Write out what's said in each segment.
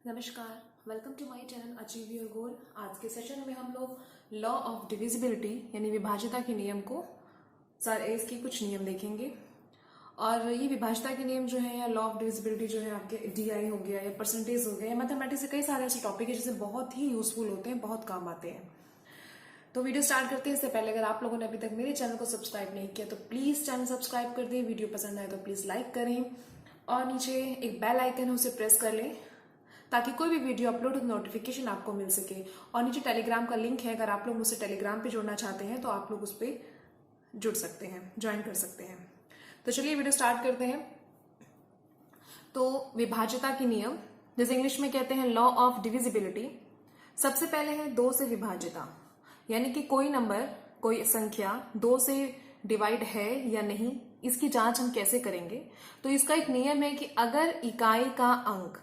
नमस्कार, welcome to my channel achieve your goal. आज के सेशन में हम लोग लॉ ऑफ डिविजिबिलिटी यानी विभाज्यता के नियम को इसके कुछ नियम देखेंगे। और ये विभाज्यता के नियम जो है या लॉ ऑफ डिविजिबिलिटी जो है आपके डीआई हो गया या परसेंटेज हो गया या मैथमेटिक्स से कई सारे ऐसे टॉपिक है जिसे बहुत ही यूजफुल होते हैं, बहुत काम आते हैं। तो वीडियो स्टार्ट करते हैं। इससे पहले अगर आप लोगों ने अभी तक मेरे चैनल को सब्सक्राइब नहीं किया तो प्लीज चैनल सब्सक्राइब कर दें। वीडियो पसंद आए तो प्लीज लाइक करें और नीचे एक बेल आइकन है उसे प्रेस कर लें ताकि कोई भी वीडियो अपलोड हो नोटिफिकेशन आपको मिल सके। और नीचे टेलीग्राम का लिंक है, अगर आप लोग मुझसे टेलीग्राम पे जुड़ना चाहते हैं तो आप लोग उस पर जुड़ सकते हैं, ज्वाइन कर सकते हैं। तो चलिए वीडियो स्टार्ट करते हैं। तो विभाज्यता के नियम, जैसे इंग्लिश में कहते हैं लॉ ऑफ डिविजिबिलिटी। सबसे पहले है दो से विभाज्यता, यानी कि कोई नंबर, कोई संख्या दो से डिवाइड है या नहीं, इसकी जांच हम कैसे करेंगे। तो इसका एक नियम है कि अगर इकाई का अंक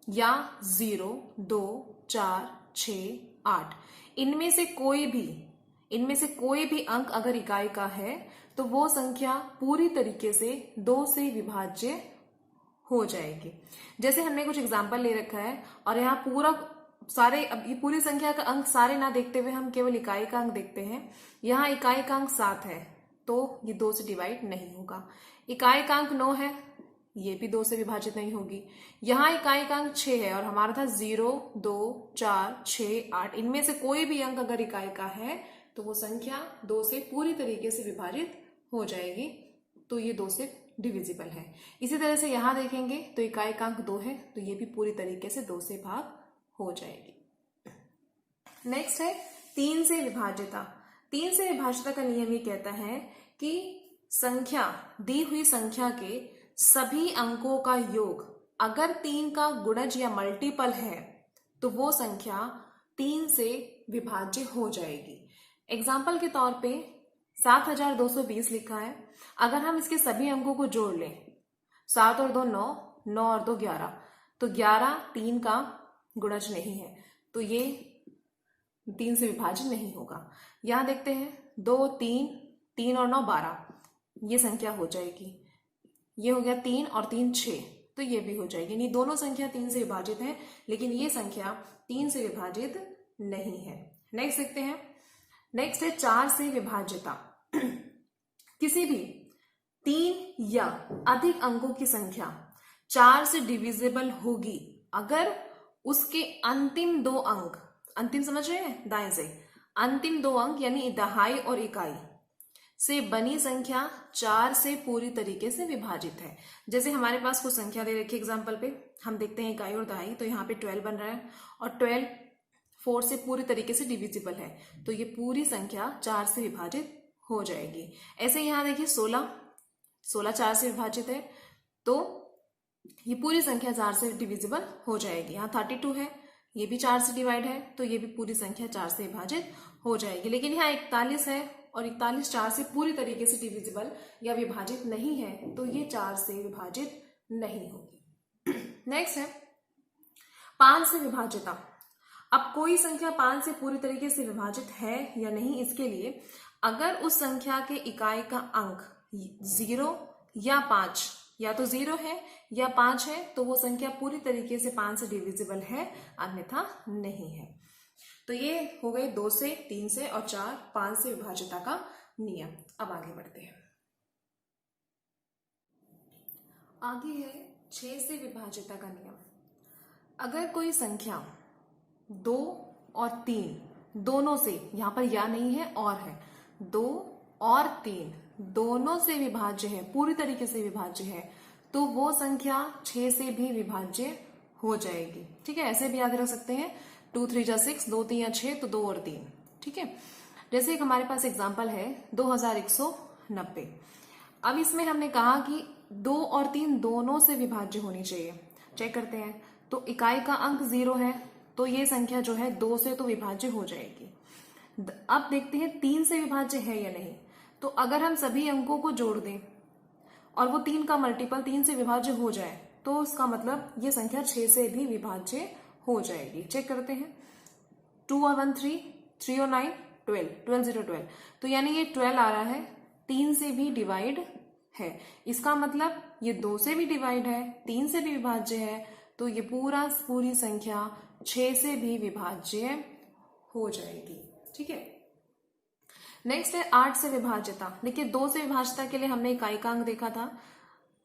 या 0, 2, 4, 6, 8 इनमें से कोई भी अंक अगर इकाई का है तो वो संख्या पूरी तरीके से 2 से विभाज्य हो जाएगी। जैसे हमने कुछ एग्जांपल ले रखा है और यहाँ अब ये पूरी संख्या का अंक सारे ना देखते हुए हम केवल इकाई का अंक देखते हैं। यहाँ इकाई का अंक 7 है तो ये 2 से डिवाइड नहीं होगा। इकाई का अंक 9 है, ये भी 2 से विभाजित नहीं होगी। यहाँ इकाई का अंक 6 है और हमारा था 0, 2, 4, 6, 8 इनमें से कोई भी अंक अगर इकाई का है तो वो संख्या 2 से पूरी तरीके से विभाजित हो जाएगी, तो ये 2 से डिविजिबल है। इसी तरह से यहाँ देखेंगे तो इकाई का अंक 2 है तो ये भी पूरी तरीके से 2 से भाग हो जाएगी। नेक्स्ट है 3 से विभाज्यता। 3 से विभाज्यता का नियम ये कहता है कि दी हुई संख्या के सभी अंकों का योग अगर 3 का गुणज या मल्टीपल है तो वो संख्या 3 से विभाज्य हो जाएगी। एग्जाम्पल के तौर पे 7220 लिखा है। अगर हम इसके सभी अंकों को जोड़ लें, 7 और 2 9, 9 और 2 11, तो 11 3 का गुणज नहीं है तो ये 3 से विभाज्य नहीं होगा। यहां देखते हैं 2, 3, 3 और 9 12, ये संख्या हो जाएगी। ये हो गया 3 और 3 6, तो ये भी हो जाएगी। यानी दोनों संख्या 3 से विभाजित है लेकिन ये संख्या 3 से विभाजित नहीं है। नेक्स्ट देखते हैं। नेक्स्ट है 4 से विभाज्यता। किसी भी 3 या अधिक अंकों की संख्या 4 से डिविजिबल होगी अगर उसके अंतिम 2 अंक, अंतिम समझ रहे हैं दाएं से, अंतिम 2 अंक यानी दहाई और इकाई से बनी संख्या 4 से पूरी तरीके से विभाजित है। जैसे हमारे पास कुछ संख्या दे रखी है एग्जाम्पल पे, हम देखते हैं इकाई और दहाई, तो यहाँ पे 12 बन रहा है और 12 4 से पूरी तरीके से डिविजिबल है तो ये पूरी संख्या 4 से विभाजित हो जाएगी। ऐसे यहाँ देखिए 16 4 से विभाजित है तो ये पूरी संख्या 4 से डिविजिबल हो जाएगी। यहाँ 32 है, ये भी 4 से डिवाइड है तो ये भी पूरी संख्या 4 से विभाजित हो जाएगी। लेकिन यहाँ 41 है और 41 4 से पूरी तरीके से डिविजिबल या विभाजित नहीं है तो ये 4 से विभाजित नहीं होगी। नेक्स्ट है 5 से विभाज्यता। अब कोई संख्या 5 से पूरी तरीके से विभाजित है या नहीं, इसके लिए अगर उस संख्या के इकाई का अंक 0 या 5, या तो 0 है या 5 है तो वो संख्या पूरी तरीके से 5 से डिविजिबल है, अन्यथा नहीं है। तो ये हो गए 2 से, 3 से और 4 5 से विभाज्यता का नियम। अब आगे बढ़ते हैं। आगे है 6 से विभाज्यता का नियम। अगर कोई संख्या 2 और 3 दोनों से, यहां पर या नहीं है और है, 2 और 3 दोनों से विभाज्य है, पूरी तरीके से विभाज्य है, तो वो संख्या 6 से भी विभाज्य हो जाएगी। ठीक है, ऐसे भी याद रख सकते हैं 2 3 जा 6, 2 3 या 6 तो 2 और 3। ठीक है, जैसे एक हमारे पास एग्जाम्पल है 2190। अब इसमें हमने कहा कि 2 और 3 दोनों से विभाज्य होनी चाहिए। चेक करते हैं तो इकाई का अंक 0 है तो ये संख्या जो है 2 से तो विभाज्य हो जाएगी। अब देखते हैं 3 से विभाज्य है या नहीं। तो अगर हम सभी अंकों को जोड़ दें और वो 3 का मल्टीपल 3 से विभाज्य हो जाए तो उसका मतलब ये संख्या 6 से भी विभाज्य हो जाएगी। चेक करते हैं 2 और 1 3, 3 और 9 12, 12 0 12, तो यानी ये 12 आ रहा है, 3 से भी डिवाइड है। इसका मतलब ये 2 से भी डिवाइड है, 3 से भी विभाज्य है, तो ये पूरी संख्या 6 से भी विभाज्य हो जाएगी। ठीक है, नेक्स्ट है 8 से विभाज्यता। देखिए 2 से विभाज्यता के लिए हमने इकाई-अंक देखा था,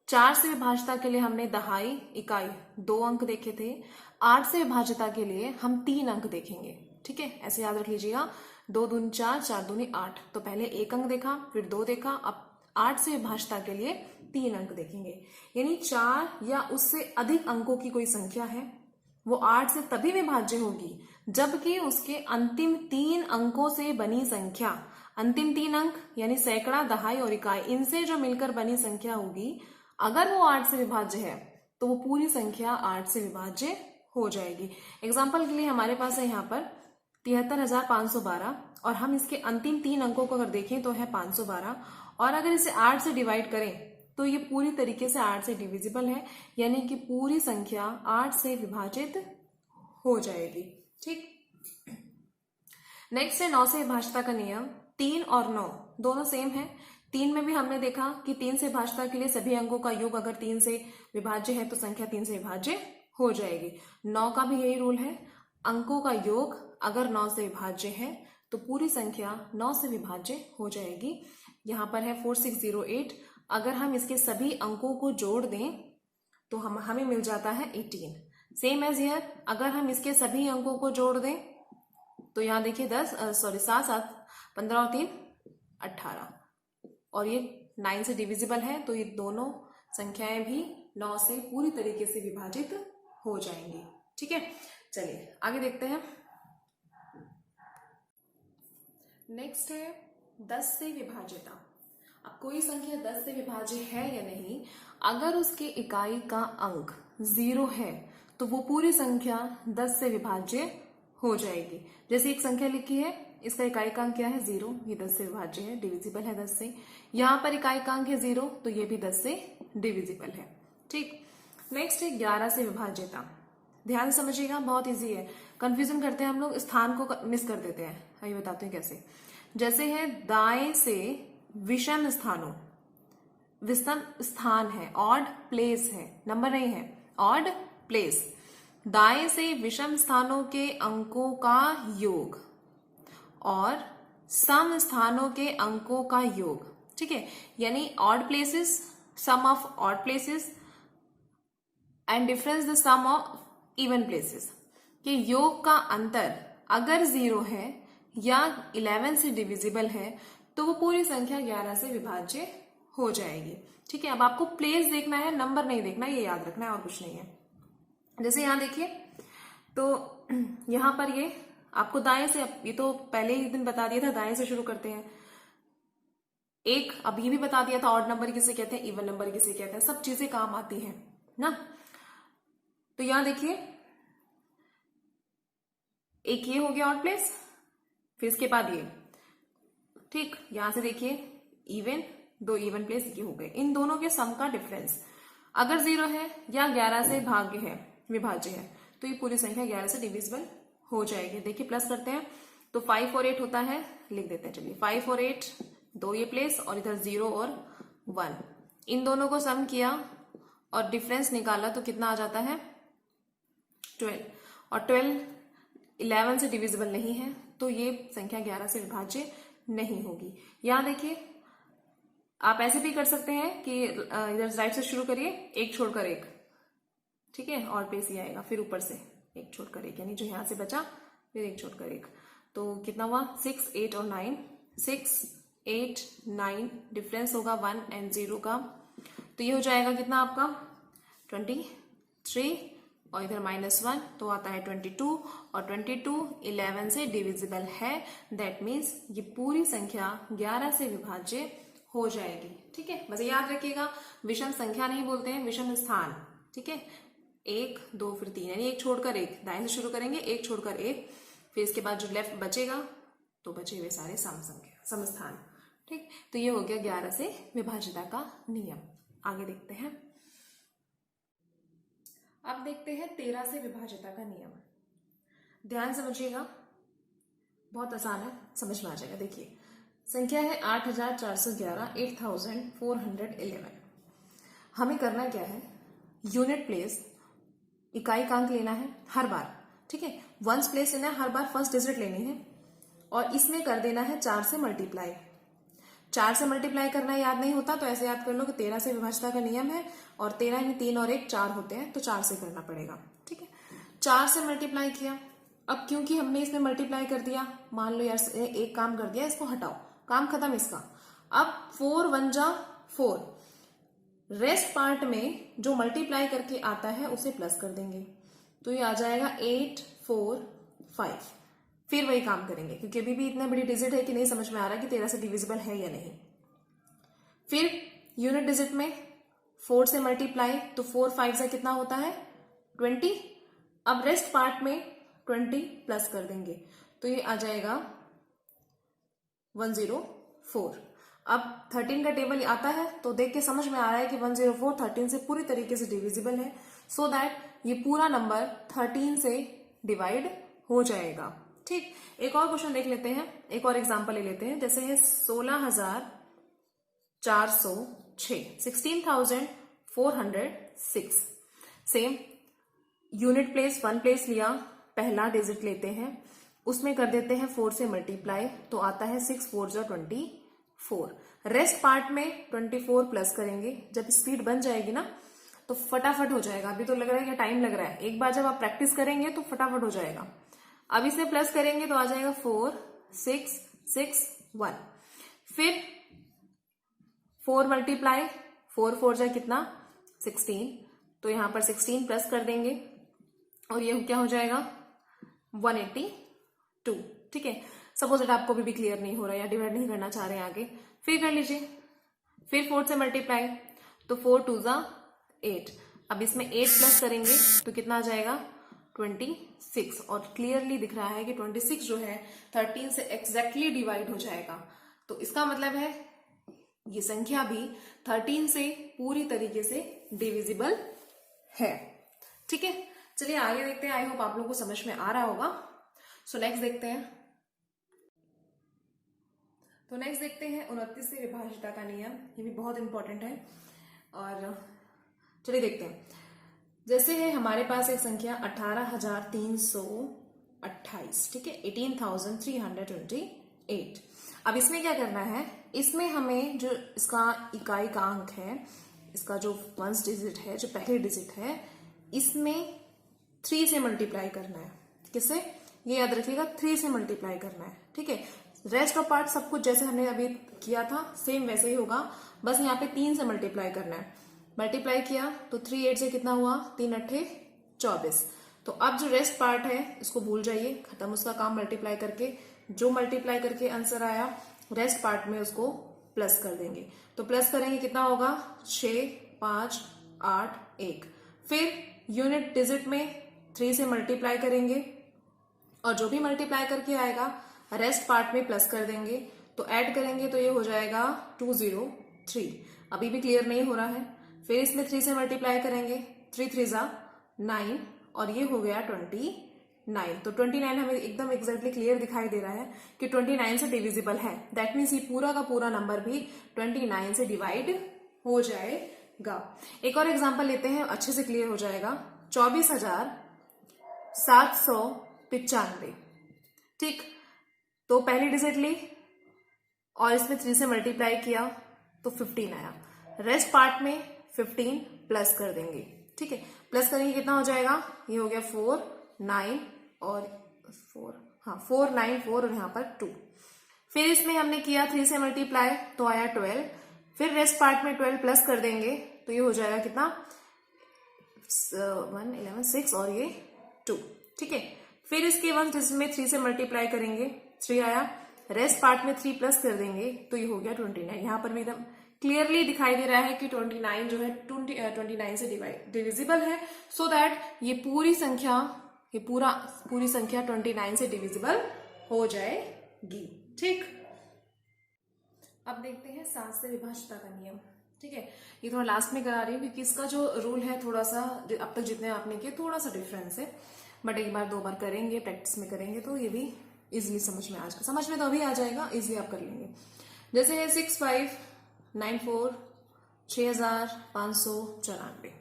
4 से विभाज्यता के लिए हमने दहाई इकाई 2 अंक देखे थे, 8 से विभाज्यता के लिए हम 3 अंक देखेंगे। ठीक है, ऐसे याद रख लीजिएगा, 2 दूनी 4, 4 दूनी 8। तो पहले 1 अंक देखा, फिर 2 देखा, अब 8 से विभाज्यता के लिए 3 अंक देखेंगे। यानी 4 या उससे अधिक अंकों की कोई संख्या है, वो 8 से तभी विभाज्य होगी जबकि उसके अंतिम 3 अंकों से बनी संख्या, अंतिम 3 अंक यानी सैकड़ा, दहाई और इकाई, इनसे जो मिलकर बनी संख्या होगी, अगर वो 8 से विभाज्य है तो वो पूरी संख्या 8 से विभाज्य हो जाएगी। एग्जाम्पल के लिए हमारे पास है यहाँ पर 73,512 और हम इसके अंतिम 3 अंकों को अगर देखें तो है 512, और अगर इसे 8 से डिवाइड करें तो ये पूरी तरीके से 8 से डिविजिबल है, यानी कि पूरी संख्या 8 से विभाजित हो जाएगी। ठीक, नेक्स्ट है 9 से विभाज्यता का नियम। 3 और 9 दोनों सेम है। 3 में भी हमने देखा कि 3 से विभाज्यता के लिए सभी अंकों का योग अगर 3 से विभाज्य है तो संख्या 3 से विभाज्य हो जाएगी। 9 का भी यही रूल है, अंकों का योग अगर 9 से विभाज्य है तो पूरी संख्या 9 से विभाज्य हो जाएगी। यहाँ पर है 4608, अगर हम इसके सभी अंकों को जोड़ दें तो हमें मिल जाता है 18। सेम एज हियर, अगर हम इसके सभी अंकों को जोड़ दें तो यहाँ देखिए 7 7 15 और 3 18, और ये 9 से डिविजिबल है, तो ये दोनों संख्याएं भी 9 से पूरी तरीके से विभाजित हो जाएंगी। ठीक है, चलिए आगे देखते हैं। नेक्स्ट है 10 से विभाज्यता। अब कोई संख्या 10 से विभाज्य है या नहीं, अगर उसके इकाई का अंक 0 है तो वो पूरी संख्या 10 से विभाज्य हो जाएगी। जैसे एक संख्या लिखी है, इसका इकाई का अंक क्या है 0, ये 10 से विभाज्य है, डिविजिबल है 10 से। यहाँ पर इकाई का अंक है 0, तो ये भी 10 से डिविजिबल है। ठीक, नेक्स्ट है 11 से विभाज्यता। ध्यान से समझिएगा, बहुत इजी है। कंफ्यूजन करते हैं हम लोग, स्थान को मिस कर देते हैं। आइए बताते हैं कैसे। जैसे है दाएं से विषम स्थानों, विषम स्थान है, ऑड प्लेस है, नंबर नहीं है, ऑड प्लेस। दाएं से विषम स्थानों के अंकों का योग और सम स्थानों के अंकों का योग। ठीक है, यानी odd places, sum of odd places and difference the sum of even places के योग का अंतर अगर 0 है या 11 से डिविजिबल है तो वो पूरी संख्या 11 से विभाज्य हो जाएगी। ठीक है, अब आपको प्लेस देखना है, नंबर नहीं देखना, ये याद रखना है, और कुछ नहीं है। जैसे यहां देखिए, तो यहां पर ये आपको दाएं से, ये तो पहले ही दिन बता दिया था, दाएं से शुरू करते हैं। एक अब ये भी बता दिया था, ऑड नंबर किसे कहते हैं, इवन नंबर किसे कहते हैं, सब चीजें काम आती हैं ना। तो यहां देखिए, एक ये हो गया ऑड प्लेस, फिर इसके बाद ये। ठीक, यहां से देखिए इवन, 2 इवन प्लेस ये हो गए। इन दोनों के सम का डिफरेंस अगर 0 है या 11 से विभाज्य है तो ये पूरी संख्या 11 से डिविजिबल हो जाएगी। देखिए प्लस करते हैं तो 5 और 8 होता है, लिख देते हैं। चलिए 5 और 8, 2 ये प्लेस, और इधर 0 और 1, इन दोनों को सम किया और डिफरेंस निकाला तो कितना आ जाता है 12, और 12 11 से डिविजिबल नहीं है तो ये संख्या 11 से विभाज्य नहीं होगी। यहां देखिए, आप ऐसे भी कर सकते हैं कि इधर राइट से शुरू करिए, एक छोड़कर एक। ठीक है, और पेस ही आएगा, फिर ऊपर से एक छोड़कर एक, यानी जो यहां से बचा फिर एक छोड़कर एक। तो कितना हुआ 6, 8 और 9, 6, 8, 9, डिफरेंस होगा 1 और 0 का, तो ये हो जाएगा कितना आपका 23, और इधर -1 तो आता है 22, और 22 11 से डिविजिबल है। दैट मीन्स ये पूरी संख्या 11 से विभाज्य हो जाएगी। ठीक है, बस याद रखिएगा, विषम संख्या नहीं बोलते हैं, विषम स्थान। ठीक है, 1, 2 फिर 3, यानी एक छोड़कर एक, दाएं से शुरू करेंगे, एक छोड़कर एक, फिर इसके बाद जो लेफ्ट बचेगा तो बचे हुए सारे समस्थान। ठीक, तो ये हो गया 11 से विभाज्यता का नियम। आगे देखते हैं। अब देखते हैं 13 से विभाज्यता का नियम। ध्यान समझिएगा, बहुत आसान है, समझ में आ जाएगा। देखिए संख्या है 8411, 8411। हमें करना क्या है, यूनिट प्लेस इकाई-कांक लेना है हर बार, ठीक है, वंस प्लेस लेना है हर बार, फर्स्ट डिजिट लेनी है और इसमें कर देना है 4 से मल्टीप्लाई। 4 से मल्टीप्लाई करना याद नहीं होता तो ऐसे याद कर लो कि 13 से विभाज्यता का नियम है और 13 में 3 और 1 4 होते हैं तो 4 से करना पड़ेगा, ठीक है। 4 से मल्टीप्लाई किया, अब क्योंकि हमने इसमें मल्टीप्लाई कर दिया, मान लो यार एक काम कर दिया, इसको हटाओ, काम खत्म इसका। अब 4 1 जा 4, रेस्ट पार्ट में जो मल्टीप्लाई करके आता है उसे प्लस कर देंगे तो ये आ जाएगा 8 4 5। फिर वही काम करेंगे क्योंकि अभी भी इतने बड़ी डिजिट है कि नहीं समझ में आ रहा कि 13 से डिविजिबल है या नहीं। फिर यूनिट डिजिट में 4 से मल्टीप्लाई तो 4 5 से कितना होता है 20। अब रेस्ट पार्ट में 20 प्लस कर देंगे तो ये आ जाएगा 104। अब 13 का टेबल आता है तो देख के समझ में आ रहा है कि 104 13 से पूरी तरीके से डिविजिबल है, सो दैट ये पूरा नंबर 13 से डिवाइड हो जाएगा, ठीक। एक और क्वेश्चन देख लेते हैं, एक और एग्जांपल ले लेते हैं, जैसे है 16,406, 16,406। सेम यूनिट प्लेस 1 प्लेस लिया, पहला डिजिट लेते हैं, उसमें कर देते हैं 4 से मल्टीप्लाई तो आता है 6 4 जा 24। रेस्ट पार्ट में 24 प्लस करेंगे, जब स्पीड बन जाएगी ना तो फटाफट हो जाएगा। अभी तो लग रहा है कि टाइम लग रहा है, एक बार जब आप प्रैक्टिस करेंगे तो फटाफट हो जाएगा। अब इसे प्लस करेंगे तो आ जाएगा 4 6 6 1। फिर 4 मल्टीप्लाई 4 4 जा कितना 16, तो यहां पर 16 प्लस कर देंगे और ये क्या हो जाएगा 182, ठीक है। सपोज दैट आपको भी क्लियर नहीं हो रहा या डिवाइड नहीं करना चाह रहे हैं आगे, फिर कर लीजिए। फिर 4 से मल्टीप्लाई तो 4 2 जा 8, अब इसमें 8 प्लस करेंगे तो कितना आ जाएगा 26 और क्लियरली दिख रहा है कि 26 जो है 13 से एग्जैक्टली डिवाइड हो जाएगा। तो इसका मतलब है ये संख्या भी 13 से पूरी तरीके से डिविजिबल है, ठीक है। चलिए आगे देखते हैं, आई होप आप लोगों को समझ में आ रहा होगा। सो नेक्स्ट देखते हैं, तो नेक्स्ट देखते हैं 29 से विभाज्यता का नियम, ये भी बहुत इंपॉर्टेंट है। और चलिए देखते हैं, जैसे है हमारे पास एक संख्या 18,328, ठीक है, 18,328। अब इसमें क्या करना है, इसमें हमें जो इसका इकाई का अंक है, इसका जो वंस डिजिट है, जो पहली डिजिट है, इसमें 3 से मल्टीप्लाई करना है। किससे, ये याद रखिएगा 3 से मल्टीप्लाई करना है, ठीक है। रेस्ट ऑफ पार्ट सब कुछ जैसे हमने अभी किया था सेम वैसे ही होगा, बस यहाँ पे 3 से मल्टीप्लाई करना है। मल्टीप्लाई किया तो 3 8 से कितना हुआ 3 8 24। तो अब जो रेस्ट पार्ट है इसको भूल जाइए, खत्म उसका काम मल्टीप्लाई करके। जो मल्टीप्लाई करके आंसर आया रेस्ट पार्ट में उसको प्लस कर देंगे, तो प्लस करेंगे कितना होगा 6 5 8 1। फिर यूनिट डिजिट में 3 से मल्टीप्लाई करेंगे और जो भी मल्टीप्लाई करके आएगा रेस्ट पार्ट में प्लस कर देंगे, तो ऐड करेंगे तो ये हो जाएगा 203। अभी भी क्लियर नहीं हो रहा है। फिर इसमें 3 से मल्टीप्लाई करेंगे, 3 3 जा 9 और ये हो गया 29। तो 29 हमें एकदम एग्जैक्टली क्लियर दिखाई दे रहा है कि 29 से डिविजिबल है। दैट मीन्स ये पूरा का पूरा नंबर भी 29 से डिवाइड हो जाएगा। एक और एग्जांपल लेते हैं, अच्छे से क्लियर हो जाएगा। 24,795, ठीक। तो पहली डिजिट ली और इसमें 3 से मल्टीप्लाई किया तो 15 आया। रेस्ट पार्ट में 15 प्लस कर देंगे, ठीक है। प्लस करेंगे कितना हो जाएगा, ये हो गया 4 9 और 4, हाँ 4 9 4 और यहाँ पर 2। फिर इसमें हमने किया 3 से मल्टीप्लाई तो आया 12। फिर रेस्ट पार्ट में 12 प्लस कर देंगे तो ये हो जाएगा कितना 1 11 6 और ये 2, ठीक है। फिर इसके बाद इसमें 3 से मल्टीप्लाई करेंगे, 3 आया। रेस्ट पार्ट में 3 प्लस कर देंगे तो ये हो गया 29। यहाँ पर भी एकदम क्लियरली दिखाई दे रहा है कि 29 जो है 29 से डिविजिबल है, सो दैट ये पूरी संख्या 29 से डिविजिबल हो जाएगी, ठीक। अब देखते हैं 7 से विभाज्यता का नियम, ठीक है। ये थोड़ा लास्ट में करा रही हूँ क्योंकि इसका जो रूल है थोड़ा सा अब तक जितने आपने किए थोड़ा सा डिफरेंस है, बट एक बार 2 बार करेंगे, प्रैक्टिस में करेंगे तो ये भी इजिली समझ में तो अभी आ जाएगा, इजिली आप कर लेंगे। जैसे है 6594 6594,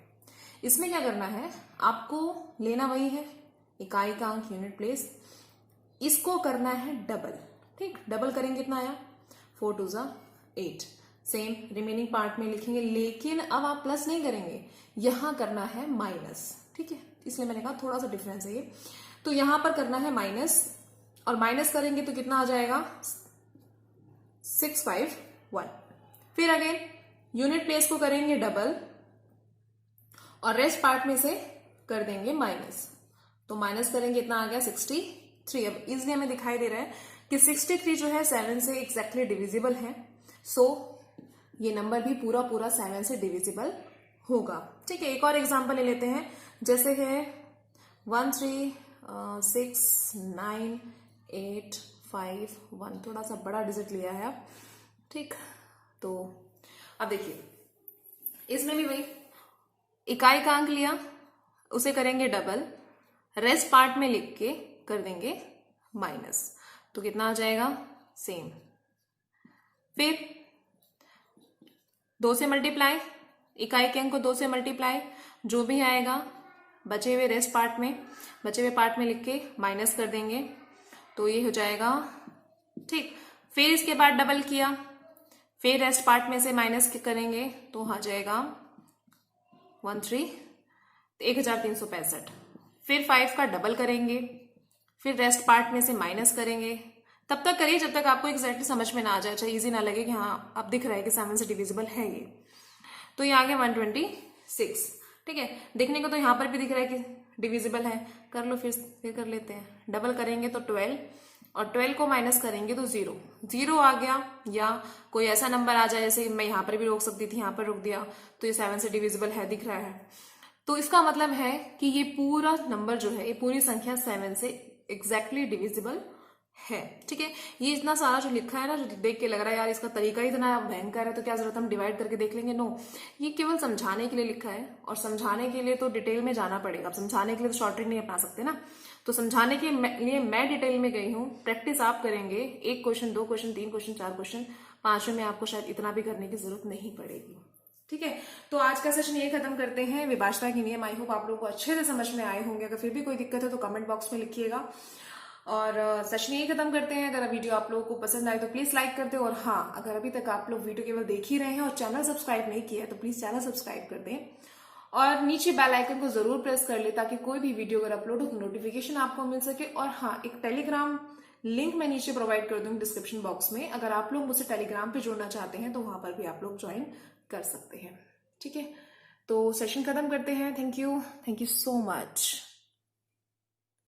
इसमें क्या करना है, आपको लेना वही है इकाई का अंक यूनिट प्लेस, इसको करना है डबल। ठीक, डबल करेंगे कितना आया 4 2 8। सेम रिमेनिंग पार्ट में लिखेंगे, लेकिन अब आप प्लस नहीं करेंगे, यहां करना है माइनस। ठीक है, इसलिए मैंने कहा थोड़ा सा डिफरेंस है ये। तो यहां पर करना है माइनस, और माइनस करेंगे तो कितना आ जाएगा 651। फिर अगेन यूनिट प्लेस को करेंगे डबल और रेस्ट पार्ट में से कर देंगे माइनस, तो माइनस करेंगे इतना आ गया 63। अब इजली हमें दिखाई दे रहा है कि 63 जो है 7 से एग्जैक्टली डिविजिबल है, सो ये नंबर भी पूरा पूरा 7 से डिविजिबल होगा। ठीक है, एक और एग्जांपल ले लेते हैं, जैसे है 1 3 6 9 8 5 1, थोड़ा सा बड़ा डिजिट लिया है आप। ठीक, तो अब देखिए इसमें भी वही इकाई का अंक लिया, उसे करेंगे डबल, रेस्ट पार्ट में लिख के कर देंगे माइनस, तो कितना आ जाएगा सेम। फिर 2 से मल्टीप्लाई, इकाई के अंक को 2 से मल्टीप्लाई, जो भी आएगा बचे हुए रेस्ट पार्ट में, बचे हुए पार्ट में लिख के माइनस कर देंगे, तो ये हो जाएगा। ठीक, फिर इसके बाद डबल किया, फिर रेस्ट पार्ट में से माइनस करेंगे तो आ जाएगा 1365। फिर 5 का डबल करेंगे, फिर रेस्ट पार्ट में से माइनस करेंगे। तब तक करिए जब तक आपको एग्जैक्टली समझ में ना आ जाए, इजी ना लगे कि हाँ अब दिख रहा है कि 7 से डिविजिबल है ये। तो ये आ गया 126। ठीक है, देखने को तो यहाँ पर भी दिख रहा है कि डिविजिबल है, कर लो फिर कर लेते हैं। डबल करेंगे तो 12 और 12 को माइनस करेंगे तो 0 आ गया, या कोई ऐसा नंबर आ जाए जैसे मैं यहाँ पर भी रोक सकती थी, यहाँ पर रोक दिया, तो ये 7 से डिविजिबल है, दिख रहा है। तो इसका मतलब है कि ये पूरा नंबर जो है, ये पूरी संख्या 7 से एग्जैक्टली डिविजिबल है। ठीक है, ये इतना सारा जो लिखा है ना, जो देख के लग रहा है यार इसका तरीका ही इतना भयंकर है, तो क्या जरूरत हम डिवाइड करके देख लेंगे। नो, ये केवल समझाने के लिए लिखा है, और समझाने के लिए तो डिटेल में जाना पड़ेगा। अब समझाने के लिए तो शॉर्ट ट्रिक नहीं अपना सकते ना, तो समझाने के लिए मैं डिटेल में गई हूँ। प्रैक्टिस आप करेंगे, 1 क्वेश्चन 2 क्वेश्चन 3 क्वेश्चन 4 क्वेश्चन, 5वें में आपको शायद इतना भी करने की जरूरत नहीं पड़ेगी। ठीक है, तो आज का सेशन ये खत्म करते हैं। विभाजता के नियम आई होप आप लोगों को अच्छे से समझ में आए होंगे। अगर फिर भी कोई दिक्कत है तो कमेंट बॉक्स में लिखिएगा। और सेशन ये खत्म करते हैं। अगर वीडियो आप लोगों को पसंद आए तो प्लीज लाइक कर दे, और हाँ, अगर अभी तक आप लोग वीडियो केवल देख ही रहे हैं और चैनल सब्सक्राइब नहीं किया है तो प्लीज चैनल सब्सक्राइब कर दें, और नीचे बेल आइकन को जरूर प्रेस कर ले, ताकि कोई भी वीडियो अगर अपलोड हो तो नोटिफिकेशन आपको मिल सके। और हाँ, एक टेलीग्राम लिंक मैं नीचे प्रोवाइड कर दूंगी डिस्क्रिप्शन बॉक्स में, अगर आप लोग मुझसे टेलीग्राम पे जुड़ना चाहते हैं तो वहां पर भी आप लोग ज्वाइन कर सकते हैं। ठीक है, तो सेशन खत्म करते हैं। Thank you so much.